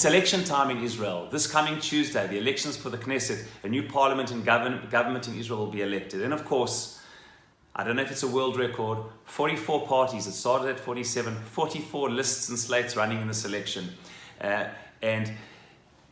It's election time in Israel. This coming Tuesday, the elections for the Knesset, a new parliament and government in Israel will be elected. And of course, I don't know if it's a world record, 44 parties. It started at 47, 44 lists and slates running in this election. And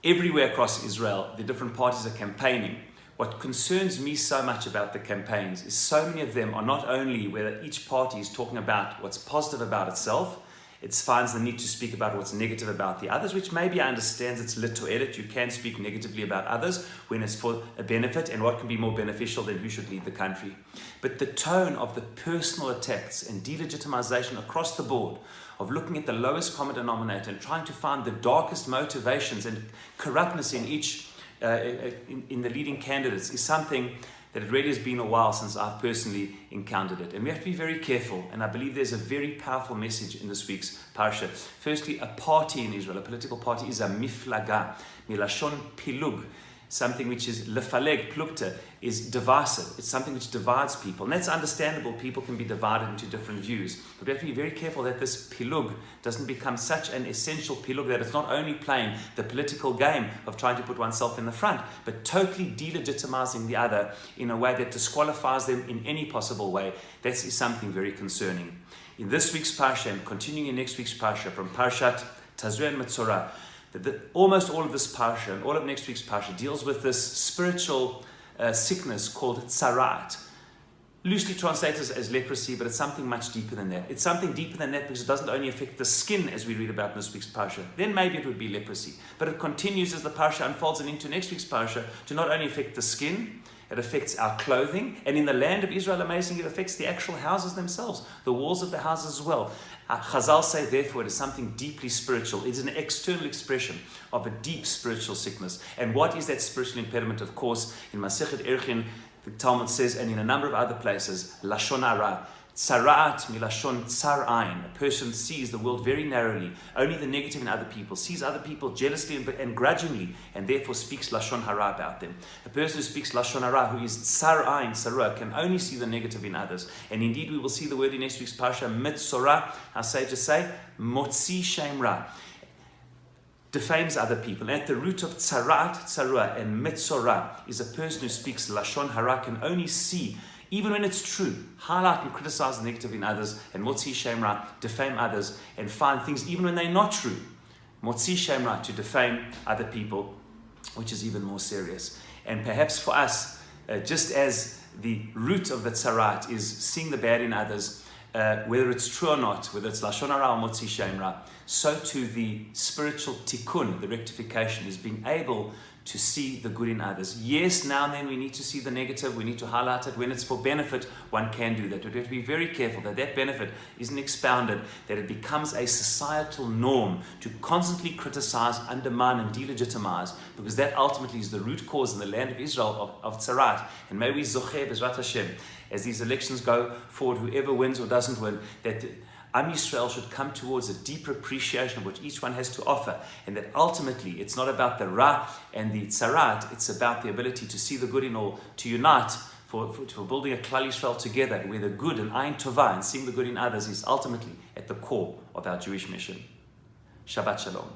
everywhere across Israel, the different parties are campaigning. What concerns me so much about the campaigns is so many of them are not only where each party is talking about what's positive about itself, it finds the need to speak about what's negative about the others, which maybe I understand it's lit to edit. You can speak negatively about others when it's for a benefit, and what can be more beneficial than who should lead the country. But the tone of the personal attacks and delegitimization across the board, of looking at the lowest common denominator and trying to find the darkest motivations and corruptness in each in the leading candidates, is something that it really has been a while since I've personally encountered it. And we have to be very careful, and I believe there's a very powerful message in this week's parasha. Firstly, a party in Israel, a political party, is a miflaga, milashon pilug, something which is lefaleg, plukta, is divisive. It's something which divides people. And that's understandable. People can be divided into different views. But we have to be very careful that this pilug doesn't become such an essential pilug that it's not only playing the political game of trying to put oneself in the front, but totally delegitimizing the other in a way that disqualifies them in any possible way. That is something very concerning. In this week's parasha, and continuing in next week's parasha, from Parashat Tazria and Tzaraat, almost all of this parasha and all of next week's parasha deals with this spiritual sickness called Tzaraat. Loosely translated as leprosy, but it's something much deeper than that. It's something deeper than that because it doesn't only affect the skin, as we read about in this week's parasha. Then maybe it would be leprosy. But it continues as the parasha unfolds and into next week's parasha to not only affect the skin, it affects our clothing, and in the land of Israel, amazingly, it affects the actual houses themselves, the walls of the houses as well. Chazal say, therefore, it is something deeply spiritual. It is an external expression of a deep spiritual sickness. And what is that spiritual impediment? Of course, in Masechet Erchin, the Talmud says, and in a number of other places, Lashon Hara. Tzaraat milashon tsar ayin. A person sees the world very narrowly, only the negative in other people, sees other people jealously and grudgingly, and therefore speaks lashon hara about them. A person who speaks lashon hara, who is tsar ayin, sarah, can only see the negative in others. And indeed, we will see the word in next week's parasha, mitzora, our sages say, motzi shem ra, defames other people. And at the root of tzaraat, tzarua, and mitzora is a person who speaks lashon hara, can only see, even when it's true, highlight and criticize the negative in others, and motzi shem ra, defame others, and find things even when they're not true. Motzi shem ra, to defame other people, which is even more serious. And perhaps for us, just as the root of the tzaraat is seeing the bad in others, whether it's true or not, whether it's lashon hara or motzi shem ra, so too the spiritual tikkun, the rectification, is being able to see the good in others. Yes, now and then we need to see the negative, we need to highlight it. When it's for benefit, one can do that. But we have to be very careful that that benefit isn't expounded, that it becomes a societal norm to constantly criticize, undermine, and delegitimize, because that ultimately is the root cause in the land of Israel of Tzaraat. And may we zocher b'ezrat Hashem, as these elections go forward, whoever wins or doesn't win, that Am Yisrael should come towards a deeper appreciation of what each one has to offer, and that ultimately it's not about the Ra and the Tzaraat, it's about the ability to see the good in all, to unite for building a Klal Yisrael together, where the good and Ayin Tovah and seeing the good in others is ultimately at the core of our Jewish mission. Shabbat Shalom.